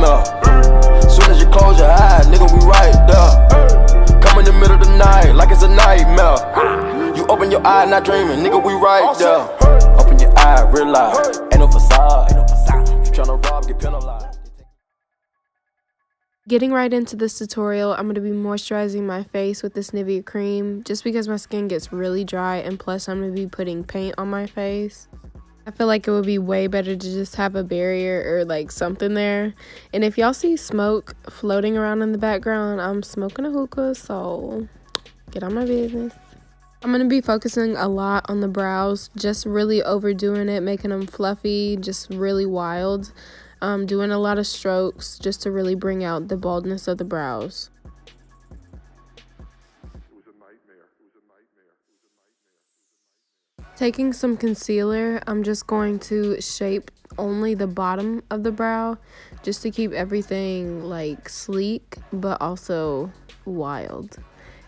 nightmare. Soon as you close your eyes, nigga, we right there. Come in the middle of the night like it's a nightmare. You open your eye, not dreaming, nigga, we right there. Open your eye, realize, ain't no facade. You tryna rob, get penalized. Getting right into this tutorial, I'm going to be moisturizing my face with this Nivea cream just because my skin gets really dry, and plus I'm going to be putting paint on my face. I feel like it would be way better to just have a barrier or like something there. And if y'all see smoke floating around in the background, I'm smoking a hookah, so get on my business. I'm going to be focusing a lot on the brows, just really overdoing it, making them fluffy, just really wild. Doing a lot of strokes just to really bring out the baldness of the brows. Taking some concealer, I'm just going to shape only the bottom of the brow just to keep everything like sleek but also wild.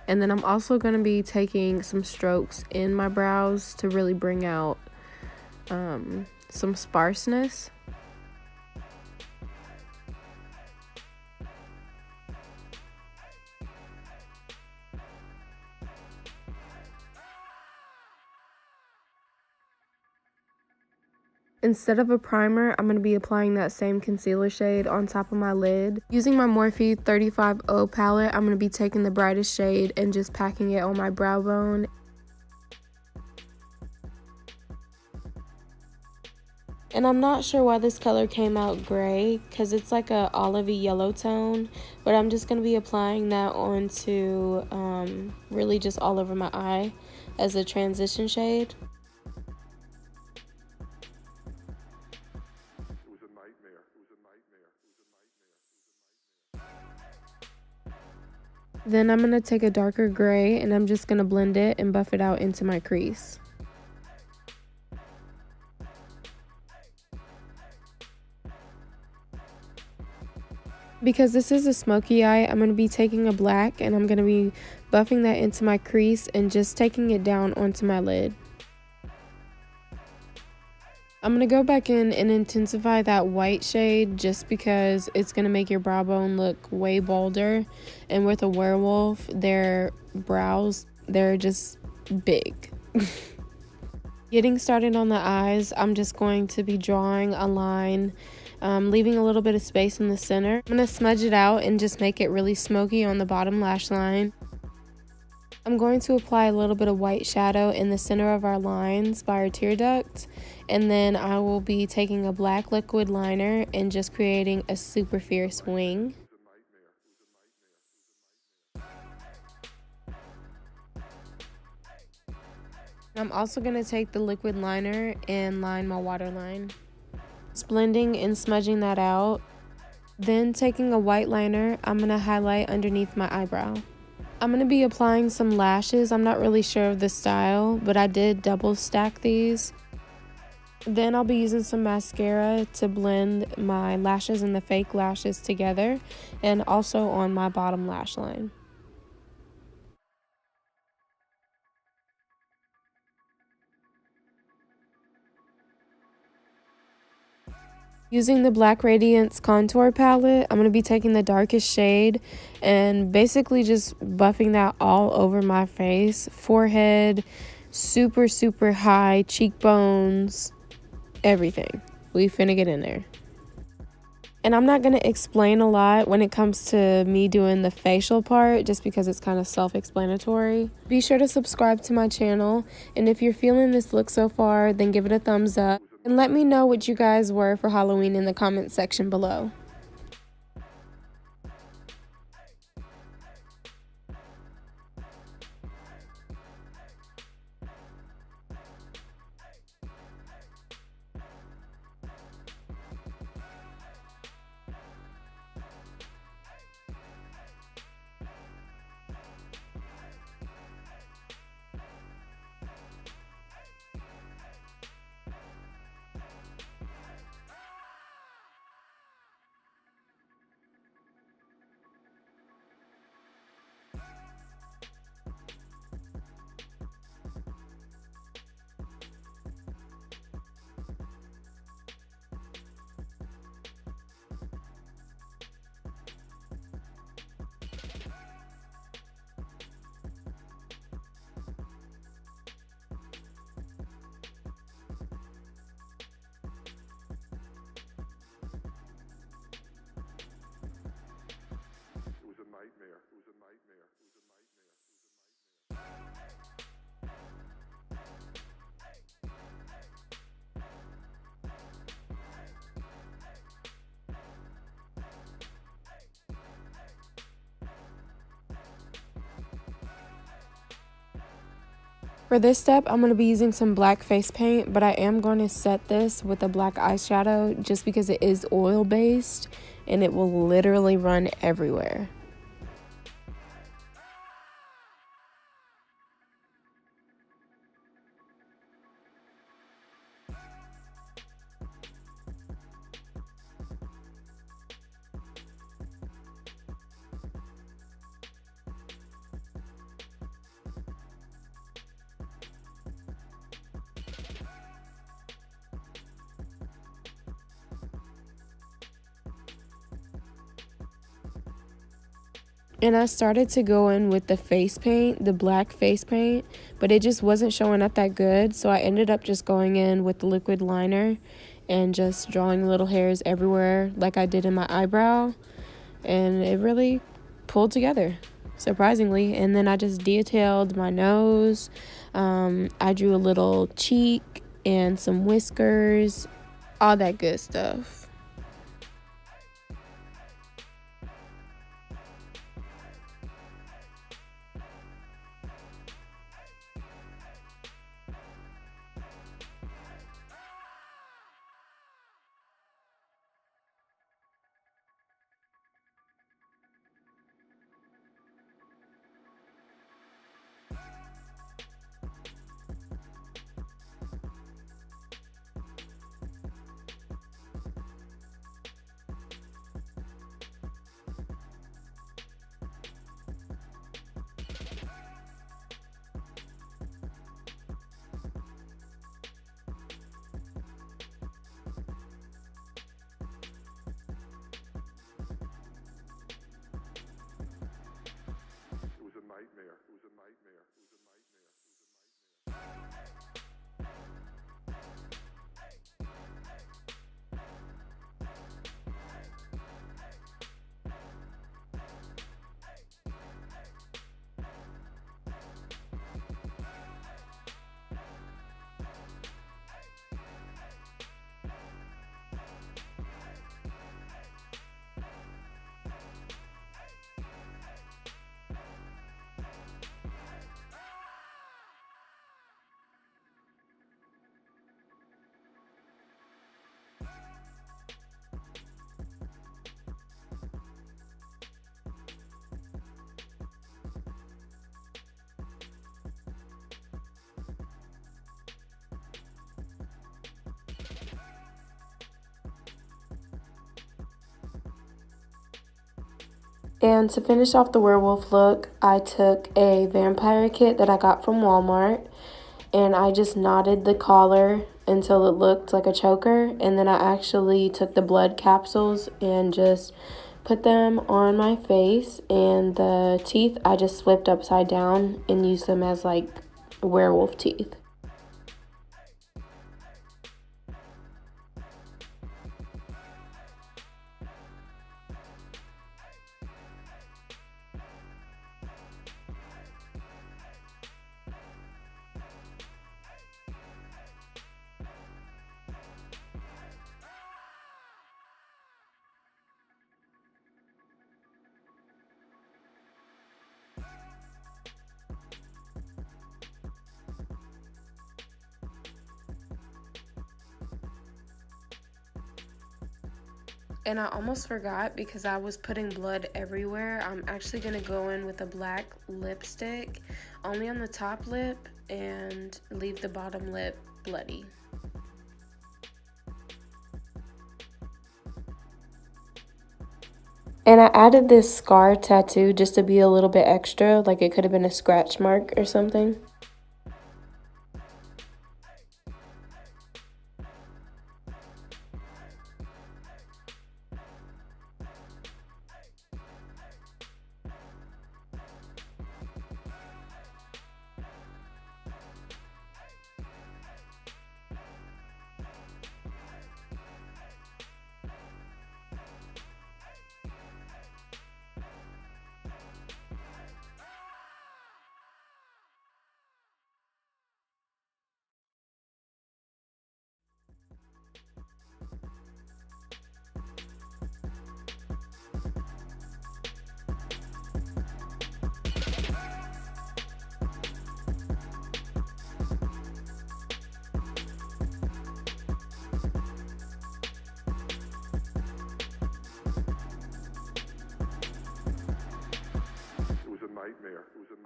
And then I'm also going to be taking some strokes in my brows to really bring out some sparseness. Instead of a primer, I'm going to be applying that same concealer shade on top of my lid. Using my Morphe 35O palette, I'm going to be taking the brightest shade and just packing it on my brow bone. And I'm not sure why this color came out gray, because it's like a olivey yellow tone, but I'm just going to be applying that onto really just all over my eye as a transition shade. Then I'm going to take a darker gray and I'm just going to blend it and buff it out into my crease. Because this is a smoky eye, I'm going to be taking a black and I'm going to be buffing that into my crease and just taking it down onto my lid. I'm going to go back in and intensify that white shade just because it's going to make your brow bone look way bolder. And with a werewolf, their brows, they're just big. Getting started on the eyes, I'm just going to be drawing a line, leaving a little bit of space in the center. I'm going to smudge it out and just make it really smoky on the bottom lash line. I'm going to apply a little bit of white shadow in the center of our lines by our tear duct, and then I will be taking a black liquid liner and just creating a super fierce wing. I'm also going to take the liquid liner and line my waterline. Just blending and smudging that out. Then taking a white liner, I'm going to highlight underneath my eyebrow. I'm going to be applying some lashes. I'm not really sure of the style, but I did double stack these. Then I'll be using some mascara to blend my lashes and the fake lashes together, and also on my bottom lash line. Using the Black Radiance contour palette, I'm going to be taking the darkest shade and basically just buffing that all over my face. Forehead, super high, cheekbones, everything. We finna get in there. And I'm not going to explain a lot when it comes to me doing the facial part, just because it's kind of self-explanatory. Be sure to subscribe to my channel, and if you're feeling this look so far, then give it a thumbs up. And let me know what you guys were for Halloween in the comment section below. For this step, I'm going to be using some black face paint, but I am going to set this with a black eyeshadow just because it is oil based and it will literally run everywhere. And I started to go in with the face paint, the black face paint, but it just wasn't showing up that good. So I ended up just going in with the liquid liner and just drawing little hairs everywhere like I did in my eyebrow. And it really pulled together, surprisingly. And then I just detailed my nose. I drew a little cheek and some whiskers, all that good stuff. And to finish off the werewolf look, I took a vampire kit that I got from Walmart and I just knotted the collar until it looked like a choker. And then I actually took the blood capsules and just put them on my face. And the teeth, I just flipped upside down and used them as like werewolf teeth. And I almost forgot because I was putting blood everywhere. I'm actually going to go in with a black lipstick only on the top lip and leave the bottom lip bloody. And I added this scar tattoo just to be a little bit extra, like it could have been a scratch mark or something.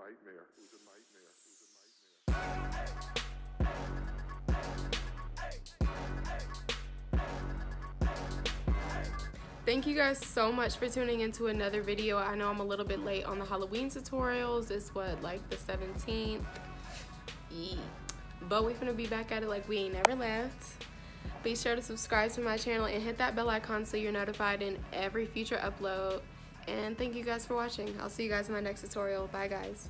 nightmare. It was a nightmare. It was a nightmare. Thank you guys so much for tuning into another video. I know I'm a little bit late on the Halloween tutorials. It's what, like the 17th? Yeah. But we're gonna be back at it like we ain't never left. Be sure to subscribe to my channel and hit that bell icon so you're notified in every future upload. And thank you guys for watching. I'll see you guys in my next tutorial. Bye guys.